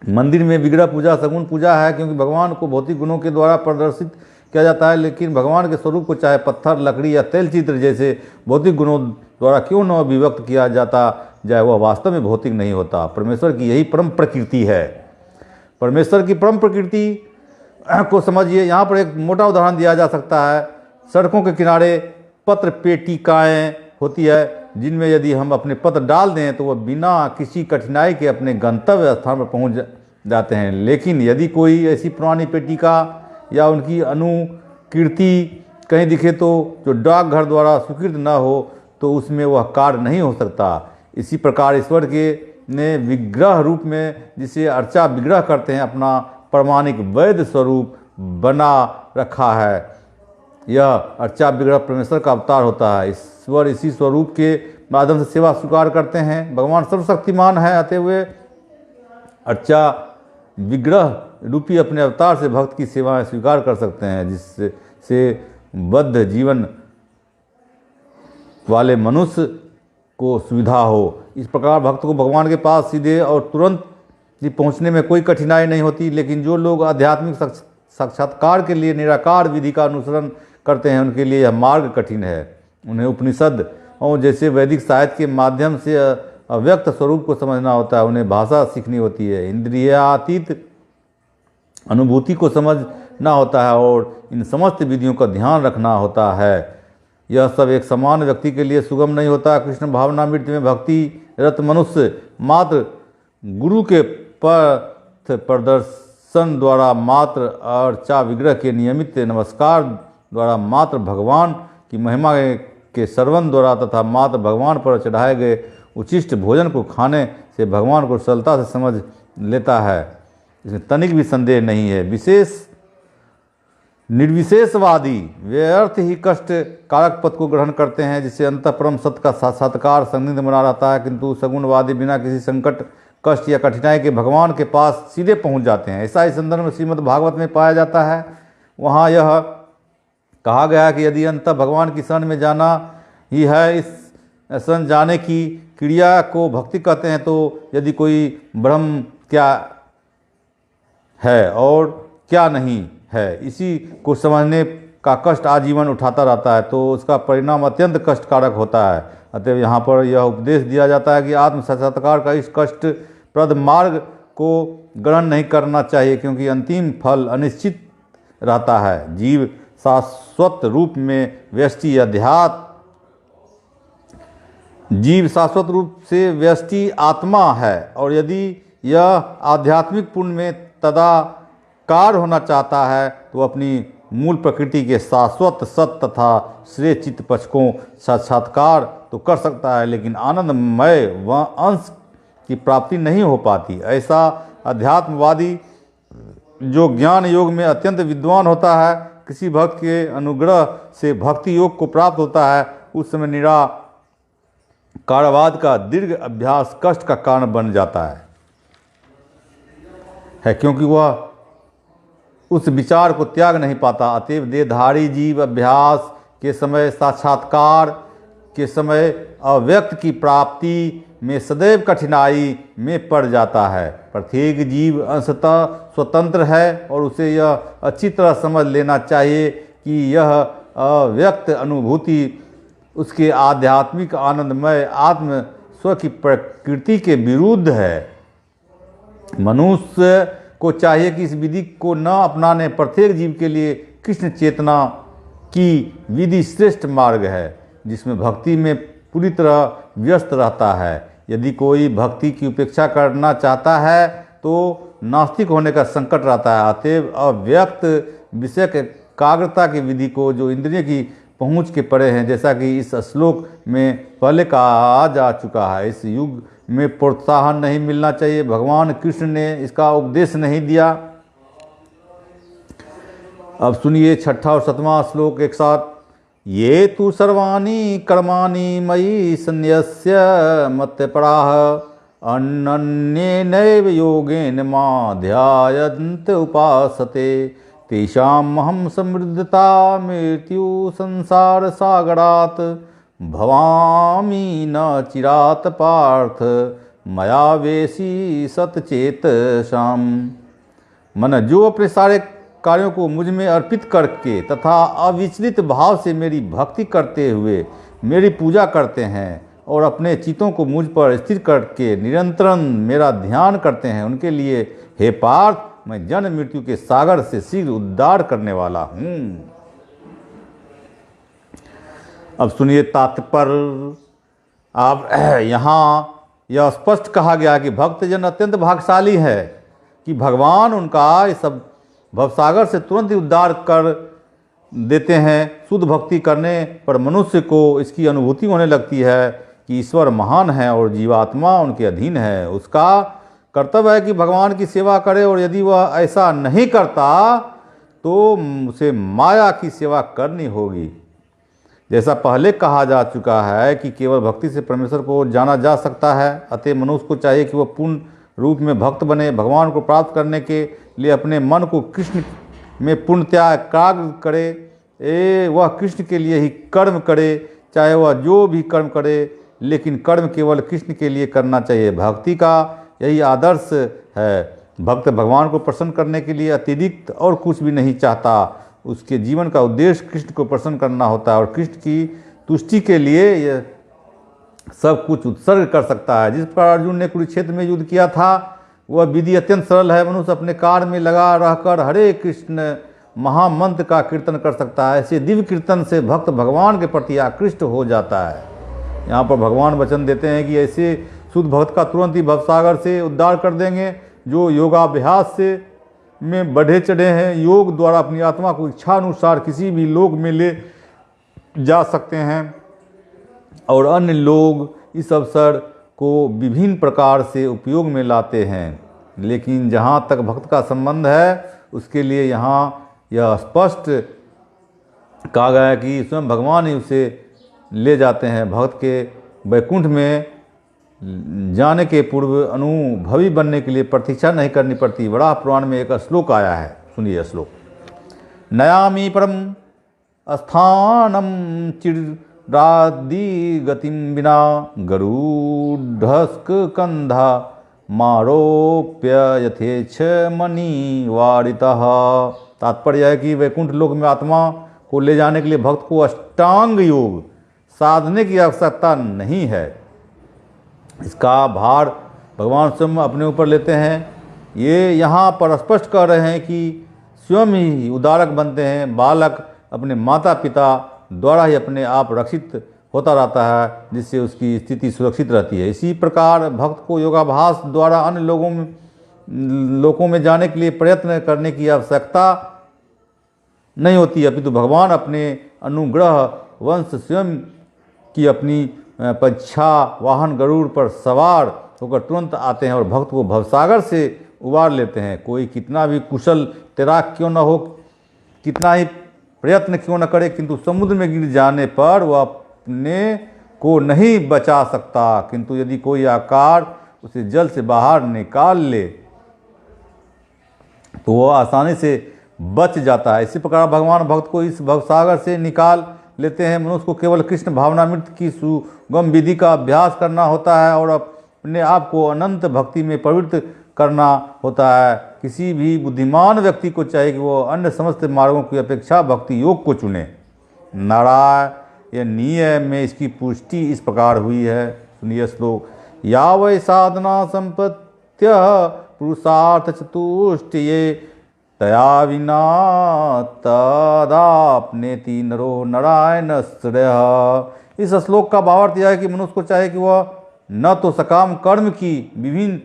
Speaker 1: मंदिर में विग्रह पूजा सगुण पूजा है, क्योंकि भगवान को भौतिक गुणों के द्वारा प्रदर्शित किया जाता है। लेकिन भगवान के स्वरूप को चाहे पत्थर, लकड़ी या तेल चित्र जैसे भौतिक गुणों द्वारा क्यों न अभिव्यक्त किया जाता जाए, वह वास्तव में भौतिक नहीं होता। परमेश्वर की यही परम प्रकृति है। परमेश्वर की परम प्रकृति को समझिए। यहाँ पर एक मोटा उदाहरण दिया जा सकता है। सड़कों के किनारे पत्र पेटिकाएँ होती है, जिनमें यदि हम अपने पत्र डाल दें तो वह बिना किसी कठिनाई के अपने गंतव्य स्थान पर पहुंच जाते हैं। लेकिन यदि कोई ऐसी पुरानी पेटिका या उनकी अनुकीर्ति कहीं दिखे तो जो डाकघर द्वारा स्वीकृत न हो, तो उसमें वह कार्य नहीं हो सकता। इसी प्रकार ईश्वर के ने विग्रह रूप में जिसे अर्चा विग्रह करते हैं, अपना प्रमाणिक वैध स्वरूप बना रखा है। यह अर्चा विग्रह परमेश्वर का अवतार होता है। ईश्वर इसी स्वरूप के माध्यम से सेवा स्वीकार करते हैं। भगवान सर्वशक्तिमान है, अतः वे अर्चा विग्रह रूपी अपने अवतार से भक्त की सेवाएं स्वीकार कर सकते हैं, जिससे बद्ध जीवन वाले मनुष्य को सुविधा हो। इस प्रकार भक्त को भगवान के पास सीधे और तुरंत ही पहुंचने में कोई कठिनाई नहीं होती। लेकिन जो लोग आध्यात्मिक साक्षात्कार के लिए निराकार विधि का अनुसरण करते हैं, उनके लिए यह मार्ग कठिन है। उन्हें उपनिषद और जैसे वैदिक साहित्य के माध्यम से अव्यक्त स्वरूप को समझना होता है। उन्हें भाषा सीखनी होती है, इंद्रियातीत अनुभूति को समझना होता है और इन समस्त विधियों का ध्यान रखना होता है। यह सब एक समान व्यक्ति के लिए सुगम नहीं होता। कृष्ण भावनामृत में भक्ति रत मनुष्य मात्र गुरु के पथ प्रदर्शन द्वारा, मात्र अर्चा विग्रह के नियमित नमस्कार द्वारा, मात्र भगवान की महिमा के श्रवण द्वारा तथा मात्र भगवान पर चढ़ाए गए उचिष्ट भोजन को खाने से भगवान को सरलता से समझ लेता है। इसमें तनिक भी संदेह नहीं है। निर्विशेषवादी व्यर्थ ही कष्ट कारक पद को ग्रहण करते हैं, जिससे अंतः परम सत्य का साक्षात्कार संदिग्ध बना रहता है। किंतु सगुणवादी बिना किसी संकट, कष्ट या कठिनाई के भगवान के पास सीधे पहुंच जाते हैं। ऐसा इस संदर्भ में श्रीमद् भागवत में पाया जाता है। वहाँ यह कहा गया है कि यदि अंतः भगवान की शरण में जाना ही है, इस शरण जाने की क्रिया को भक्ति कहते हैं, तो यदि कोई ब्रह्म क्या है और क्या नहीं है, इसी को समझने का कष्ट आजीवन उठाता रहता है, तो उसका परिणाम अत्यंत कष्टकारक होता है। अतः यहाँ पर यह उपदेश दिया जाता है कि आत्म साक्षात्कार का इस कष्टप्रद मार्ग को ग्रहण नहीं करना चाहिए, क्योंकि अंतिम फल अनिश्चित रहता है। जीव शाश्वत रूप में व्यष्टि शाश्वत रूप से व्यष्टि आत्मा है, और यदि यह आध्यात्मिक पुण्य में तदाकार होना चाहता है, तो अपनी मूल प्रकृति के शाश्वत सत तथा श्रेय चित्त पक्ष को साक्षात्कार तो कर सकता है, लेकिन आनंदमय वह अंश की प्राप्ति नहीं हो पाती। ऐसा अध्यात्मवादी जो ज्ञान योग में अत्यंत विद्वान होता है, किसी भक्त के अनुग्रह से भक्ति योग को प्राप्त होता है, उस समय निराकारवाद का दीर्घ अभ्यास कष्ट का कारण बन जाता है, क्योंकि वह उस विचार को त्याग नहीं पाता। अतएव देहधारी जीव अभ्यास के समय, साक्षात्कार के समय अव्यक्त की प्राप्ति में सदैव कठिनाई में पड़ जाता है। प्रत्येक जीव अंशतः स्वतंत्र है और उसे यह अच्छी तरह समझ लेना चाहिए कि यह अव्यक्त अनुभूति उसके आध्यात्मिक आनंदमय आत्म स्व की प्रकृति के विरुद्ध है। मनुष्य को चाहिए कि इस विधि को न अपनाने। प्रत्येक जीव के लिए कृष्ण चेतना की विधि श्रेष्ठ मार्ग है, जिसमें भक्ति में पूरी तरह व्यस्त रहता है। यदि कोई भक्ति की उपेक्षा करना चाहता है तो नास्तिक होने का संकट रहता है। अतएव अव्यक्त विषय एकाग्रता की विधि को, जो इंद्रिय की पहुँच के परे हैं, जैसा कि इस श्लोक में पहले कहा जा चुका है, इस युग में प्रोत्साहन नहीं मिलना चाहिए। भगवान कृष्ण ने इसका उपदेश नहीं दिया। अब सुनिए 6ठा और 7वां श्लोक एक साथ। ये तु सर्वाणि कर्माणि मयि सन्न्यस्य मत्पराः अन्येनैव योगेन मां ध्यायन्त उपासते तेषामहं समृद्धता मृत्यु संसार सागरात् भवामि न चिरात पार्थ मया वेशी सतचेतसाम। मन जो अपने सारे कार्यों को मुझ में अर्पित करके तथा अविचलित भाव से मेरी भक्ति करते हुए मेरी पूजा करते हैं और अपने चित्तों को मुझ पर स्थिर करके निरंतर मेरा ध्यान करते हैं, उनके लिए हे पार्थ, मैं जन्म मृत्यु के सागर से शीघ्र उद्धार करने वाला हूँ। अब सुनिए तात्पर्य। अब यहाँ यह स्पष्ट कहा गया कि भक्तजन अत्यंत भाग्यशाली है कि भगवान उनका इस सब भवसागर से तुरंत ही उद्धार कर देते हैं। शुद्ध भक्ति करने पर मनुष्य को इसकी अनुभूति होने लगती है कि ईश्वर महान है और जीवात्मा उनके अधीन है। उसका कर्तव्य है कि भगवान की सेवा करे, और यदि वह ऐसा नहीं करता तो उसे माया की सेवा करनी होगी। जैसा पहले कहा जा चुका है कि केवल भक्ति से परमेश्वर को जाना जा सकता है। अतः मनुष्य को चाहिए कि वह पूर्ण रूप में भक्त बने। भगवान को प्राप्त करने के लिए अपने मन को कृष्ण में पूर्णतया एकाग्र करे। वह कृष्ण के लिए ही कर्म करे, चाहे वह जो भी कर्म करे, लेकिन कर्म केवल कृष्ण के लिए करना चाहिए। भक्ति का यही आदर्श है। भक्त भगवान को प्रसन्न करने के लिए अतिरिक्त और कुछ भी नहीं चाहता। उसके जीवन का उद्देश्य कृष्ण को प्रसन्न करना होता है और कृष्ण की तुष्टि के लिए यह सब कुछ उत्सर्ग कर सकता है। जिस पर अर्जुन ने कुरुक्षेत्र में युद्ध किया था, वह विधि अत्यंत सरल है। मनुष्य अपने कार्य में लगा रहकर हरे कृष्ण महामंत्र का कीर्तन कर सकता है। ऐसे दिव्य कीर्तन से भक्त भगवान के प्रति आकृष्ट हो जाता है। यहाँ पर भगवान वचन देते हैं कि ऐसे शुद्ध भक्त का तुरंत ही भवसागर से उद्धार कर देंगे, जो योगाभ्यास से में बढ़े चढ़े हैं। योग द्वारा अपनी आत्मा को इच्छा अनुसार किसी भी लोक में ले जा सकते हैं और अन्य लोग इस अवसर को विभिन्न प्रकार से उपयोग में लाते हैं। लेकिन जहाँ तक भक्त का संबंध है, उसके लिए यहाँ यह स्पष्ट कहा गया है कि स्वयं भगवान ही उसे ले जाते हैं। भक्त के वैकुंठ में जाने के पूर्व अनुभवी बनने के लिए प्रतीक्षा नहीं करनी पड़ती। वराह पुराण में एक श्लोक आया है, सुनिए श्लोक। नयामि परम स्थानम चिरादि गतिम बिना गरुडस्क कंधा मारोप्य यथेच्छ मणि वारितः। तात्पर्य है कि वैकुंठ लोक में आत्मा को ले जाने के लिए भक्त को अष्टांग योग साधने की आवश्यकता नहीं है। इसका भार भगवान स्वयं अपने ऊपर लेते हैं। ये यहाँ पर स्पष्ट कह रहे हैं कि स्वयं ही उद्धारक बनते हैं। बालक अपने माता पिता द्वारा ही अपने आप रक्षित होता रहता है, जिससे उसकी स्थिति सुरक्षित रहती है। इसी प्रकार भक्त को योगाभ्यास द्वारा अन्य लोगों में जाने के लिए प्रयत्न करने की आवश्यकता नहीं होती, अपितु भगवान अपने अनुग्रह वंश स्वयं की अपनी परीक्षा वाहन गरुड़ पर सवार होकर तुरंत आते हैं और भक्त को भवसागर से उबार लेते हैं। कोई कितना भी कुशल तैराक क्यों न हो, कितना ही प्रयत्न क्यों न करे, किंतु समुद्र में गिर जाने पर वह अपने को नहीं बचा सकता। किंतु यदि कोई आकार उसे जल से बाहर निकाल ले तो वह आसानी से बच जाता है। इसी प्रकार भगवान भक्त को इस भवसागर से निकाल लेते हैं। मनुष्य को केवल कृष्ण भावनामृत की सुगम विधि का अभ्यास करना होता है और अपने आप को अनंत भक्ति में प्रवृत्त करना होता है। किसी भी बुद्धिमान व्यक्ति को चाहिए कि वो अन्य समस्त मार्गों की अपेक्षा भक्ति योग को चुने। नारायणीय में इसकी पुष्टि इस प्रकार हुई है, सुनिए श्लोक। या वै साधना संपत्त्य पुरुषार्थ चतुष्टये तया विना तदाप्नेति नरो नारायण श्रेयः। इस श्लोक का भावार्थ यह है कि मनुष्य को चाहिए कि वह न तो सकाम कर्म की विभिन्न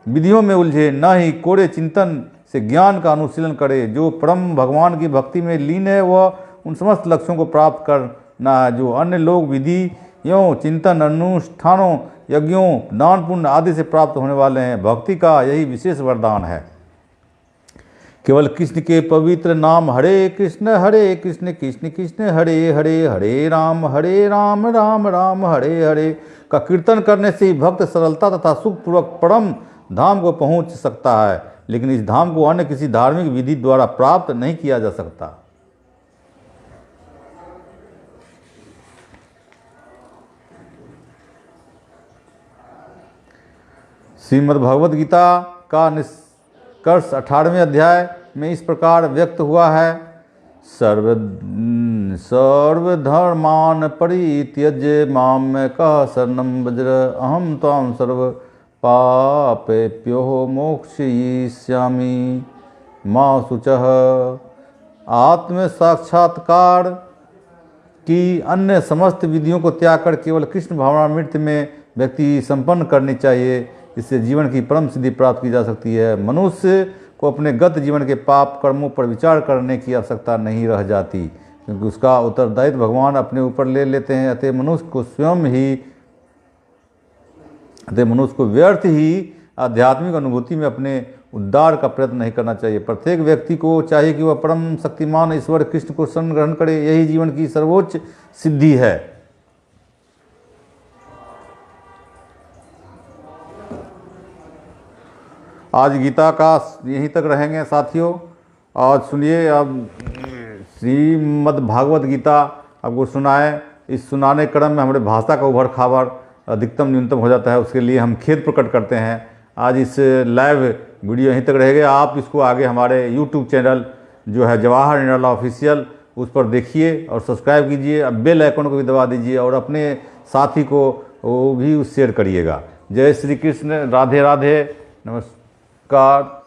Speaker 1: विधियों में उलझे, न ही कोरे चिंतन से ज्ञान का अनुशीलन करे। जो परम भगवान की भक्ति में लीन है वह उन समस्त लक्ष्यों को प्राप्त करना है जो अन्य लोग विधियों, चिंतन, अनुष्ठानों, यज्ञों, दान पुण्य आदि से प्राप्त होने वाले हैं। भक्ति का यही विशेष वरदान है। केवल कृष्ण के पवित्र नाम हरे कृष्ण कृष्ण कृष्ण हरे हरे, हरे राम राम राम हरे हरे का कीर्तन करने से ही भक्त सरलता तथा सुखपूर्वक परम धाम को पहुंच सकता है। लेकिन इस धाम को अन्य किसी धार्मिक विधि द्वारा प्राप्त नहीं किया जा सकता। श्रीमद् भगवद गीता का निष्कर्ष 18वें अध्याय में इस प्रकार व्यक्त हुआ है। सर्वधर्मान परित्यज्य मामेकः शरणं व्रज, अहं त्वां सर्व पापेभ्यो मोक्षयिष्यामि मा शुचः। आत्म साक्षात्कार की अन्य समस्त विधियों को त्याग कर केवल कृष्ण भावनामृत में व्यक्ति संपन्न करनी चाहिए। इससे जीवन की परम सिद्धि प्राप्त की जा सकती है। मनुष्य को अपने गत जीवन के पाप कर्मों पर विचार करने की आवश्यकता नहीं रह जाती, क्योंकि उसका उत्तरदायित्व भगवान अपने ऊपर ले लेते हैं। अतः मनुष्य को व्यर्थ ही आध्यात्मिक अनुभूति में अपने उद्धार का प्रयत्न नहीं करना चाहिए। प्रत्येक व्यक्ति को चाहिए कि वह परम शक्तिमान ईश्वर कृष्ण को शरण ग्रहण करे। यही जीवन की सर्वोच्च सिद्धि है। आज गीता का यहीं तक रहेंगे साथियों। और सुनिए, अब श्रीमद् भागवत गीता आपको सुनाए। इस सुनाने क्रम में हमारे भाषा का उभर खाबर अधिकतम न्यूनतम हो जाता है, उसके लिए हम खेद प्रकट करते हैं। आज इस लाइव वीडियो यहीं तक रहेगा। आप इसको आगे हमारे यूट्यूब चैनल जो है जवाहर निराला ऑफिशियल, उस पर देखिए और सब्सक्राइब कीजिए। अब बेल आइकन को भी दबा दीजिए और अपने साथी को वो भी शेयर करिएगा। जय श्री कृष्ण, राधे राधे, नमस्कार।